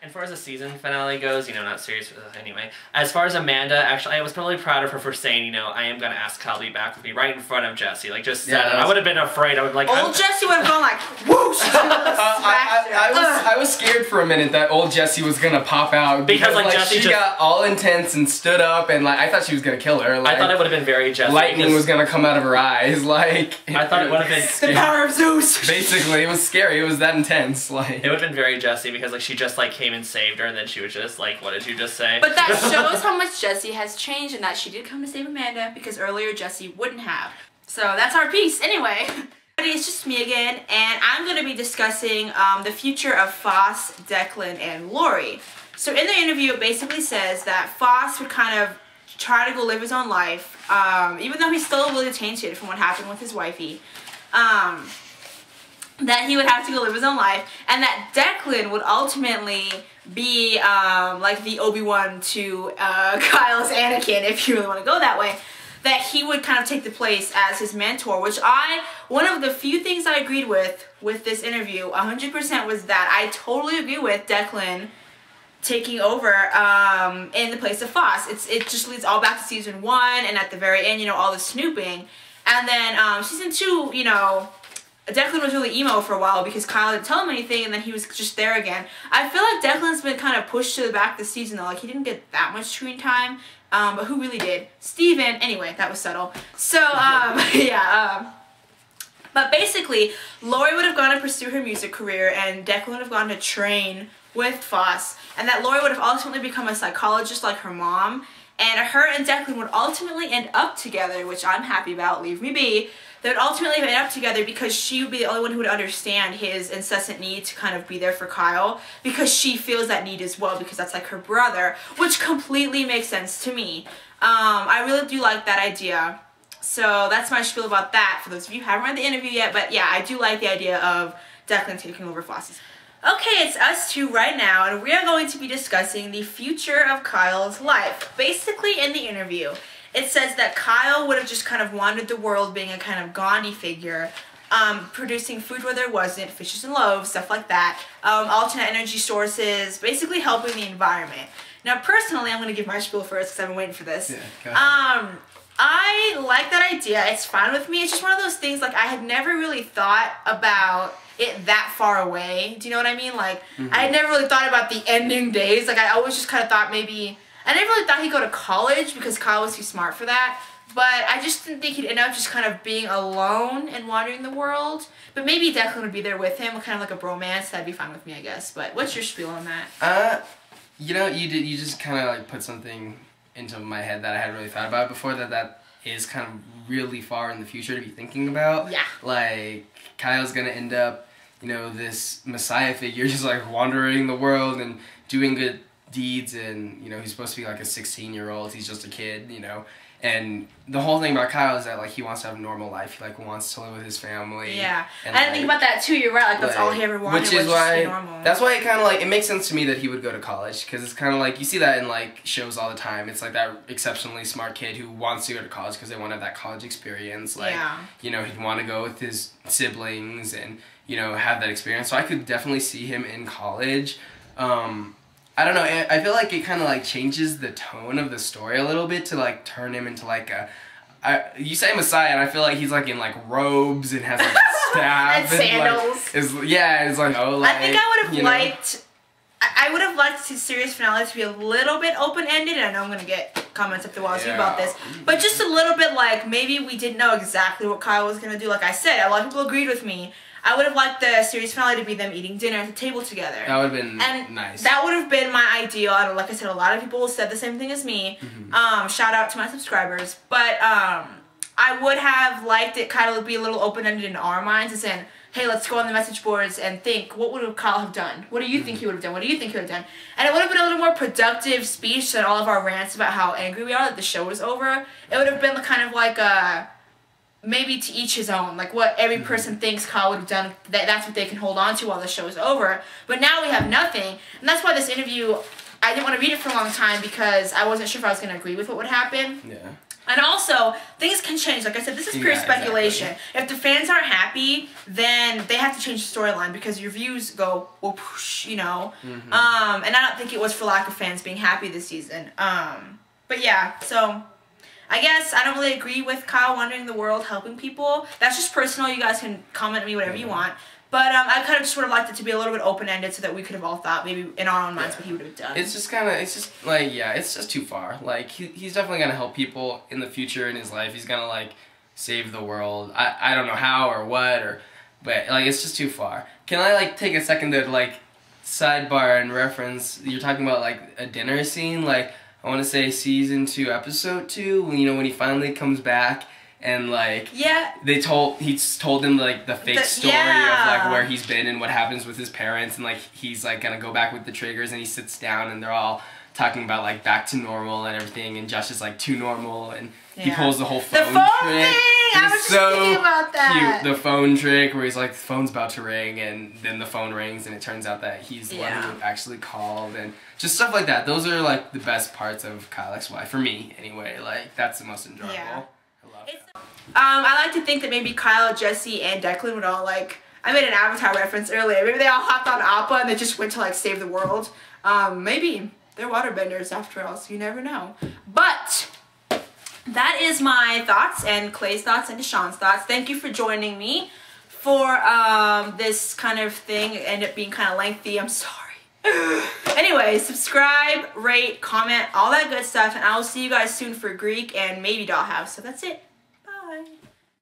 And far as the season finale goes, you know, not serious, anyway. As far as Amanda, actually, I was probably proud of her for saying, you know, I am going to ask Kyle to be back with me right in front of Jesse. Like, just said it. I would have been afraid. I would like... Old Jesse would have gone like, whoosh! I was scared for a minute that old Jesse was going to pop out. Because like, Jesse she got all intense and stood up, and like, I thought she was going to kill her. Like, I thought it would have been very Jesse. Lightning was going to come out of her eyes. Like... I thought it would have been... The power of Zeus! Basically, it was scary. It was that intense. Like... It would have been very Jesse because like she just like came and saved her, and then she was just like, what did you just say? But that shows how much Jesse has changed and that she did come to save Amanda because earlier Jesse wouldn't have. So that's our piece. Anyway, it's just me again, and I'm going to be discussing the future of Foss, Declan, and Lori. So in the interview, it basically says that Foss would kind of try to go live his own life, even though he's still really tainted from what happened with his wifey. That he would have to go live his own life, and that Declan would ultimately be like the Obi-Wan to Kyle's Anakin, if you really want to go that way. That he would kind of take the place as his mentor, which one of the few things I agreed with this interview 100% was that I totally agree with Declan taking over in the place of Foss. It just leads all back to season 1, and at the very end, you know, all the snooping. And then season 2, you know, Declan was really emo for a while because Kyle didn't tell him anything, and then he was just there again. I feel like Declan's been kind of pushed to the back this season, though. Like, he didn't get that much screen time, but who really did? Steven. Anyway, that was subtle. So, yeah. But basically, Lori would have gone to pursue her music career, and Declan would have gone to train with Foss, and that Lori would have ultimately become a psychologist like her mom, and her and Declan would ultimately end up together, which I'm happy about, leave me be. They would ultimately end up together because she would be the only one who would understand his incessant need to kind of be there for Kyle, because she feels that need as well, because that's like her brother, which completely makes sense to me. I really do like that idea. So that's my spiel about that, for those of you who haven't read the interview yet. But yeah, I do like the idea of Declan taking over Foss's. Okay, it's us two right now, and we are going to be discussing the future of Kyle's life. Basically, in the interview, it says that Kyle would have just kind of wandered the world being a kind of Gandhi figure, producing food where there wasn't, fishes and loaves, stuff like that, alternate energy sources, basically helping the environment. Now, personally, I'm going to give my spiel first because I've been waiting for this. Yeah, go ahead. I like that idea. It's fine with me. It's just one of those things, like, I had never really thought about it that far away. Do you know what I mean? Like, I had never really thought about the ending days. Like, I always just kind of thought maybe... I never really thought he'd go to college because Kyle was too smart for that. But I just didn't think he'd end up just kind of being alone and wandering the world. But maybe Declan would be there with him, kind of like a bromance. That'd be fine with me, I guess. But what's your spiel on that? You know, you just kind of like put something into my head that I hadn't really thought about before, that is kind of really far in the future to be thinking about. Yeah. Like, Kyle's gonna end up, you know, this messiah figure just like wandering the world and doing good deeds, and you know, he's supposed to be like a 16-year-old, he's just a kid, you know, and the whole thing about Kyle is that like he wants to have a normal life, he like wants to live with his family. Yeah, and I didn't think about that too. You're right, like that's all he ever wanted, which is why that's why it kind of like it makes sense to me that he would go to college, because it's kind of like you see that in like shows all the time. It's like that exceptionally smart kid who wants to go to college because they want to have that college experience. Like, you know, he'd want to go with his siblings and, you know, have that experience. So I could definitely see him in college. I don't know, I feel like it kind of like changes the tone of the story a little bit to like turn him into like a, you say Messiah, and I feel like he's like in like robes and has like a staff and sandals. Like, it's like, oh, like, I think I would have liked, I would have liked the series finale to be a little bit open-ended. I know I'm gonna get comments up the walls about this, but just a little bit like maybe we didn't know exactly what Kyle was gonna do. Like I said, a lot of people agreed with me. I would have liked the series finale to be them eating dinner at the table together. That would have been nice. That would have been my ideal. And like I said, a lot of people said the same thing as me. Shout out to my subscribers. But I would have liked it kind of be a little open-ended in our minds, as in, hey, let's go on the message boards and think, what would Kyle have done? What do you think he would have done? What do you think he would have done? And it would have been a little more productive speech than all of our rants about how angry we are that the show was over. It would have been kind of like a... maybe to each his own, like what every person thinks Kyle would have done, that's what they can hold on to while the show is over. But now we have nothing, and that's why this interview, I didn't want to read it for a long time because I wasn't sure if I was going to agree with what would happen. Yeah. And also, things can change. Like I said, this is pure speculation. Exactly. If the fans aren't happy, then they have to change the storyline because your views go, whoosh, you know. And I don't think it was for lack of fans being happy this season. But yeah, so I guess I don't really agree with Kyle wandering the world helping people. That's just personal. You guys can comment at me whatever you want. But I kind of just would have liked it to be a little bit open-ended so that we could have all thought maybe in our own minds what he would have done. It's just kind of, it's just like, yeah, it's just too far. Like, he's definitely going to help people in the future in his life. He's going to, like, save the world. I don't know how or what, but, like, it's just too far. Can I, like, take a second to, like, sidebar and reference, you're talking about, like, a dinner scene? Like, I want to say season 2, episode 2, when, you know, when he finally comes back. And, like, he told him, like, the fake story of, like, where he's been and what happens with his parents. And, like, he's, like, gonna go back with the triggers. And he sits down and they're all talking about, like, back to normal and everything. And Josh is, like, too normal. And he pulls the whole phone trick. Thing! I was just thinking about that. Cute. The phone trick where he's, like, the phone's about to ring. And then the phone rings. And it turns out that he's the one who actually called. And just stuff like that. Those are, like, the best parts of Kyle XY. For me, anyway. Like, that's the most enjoyable. Yeah. I like to think that maybe Kyle, Jesse, and Declan would all, like, I made an Avatar reference earlier. Maybe they all hopped on Appa and they just went to, like, save the world. Maybe. They're waterbenders after all, so you never know. But that is my thoughts and Clay's thoughts and Deshaun's thoughts. Thank you for joining me for this kind of thing. It ended up being kind of lengthy. I'm sorry. Anyway, subscribe, rate, comment, all that good stuff, and I will see you guys soon for Greek and maybe Dollhouse. So that's it.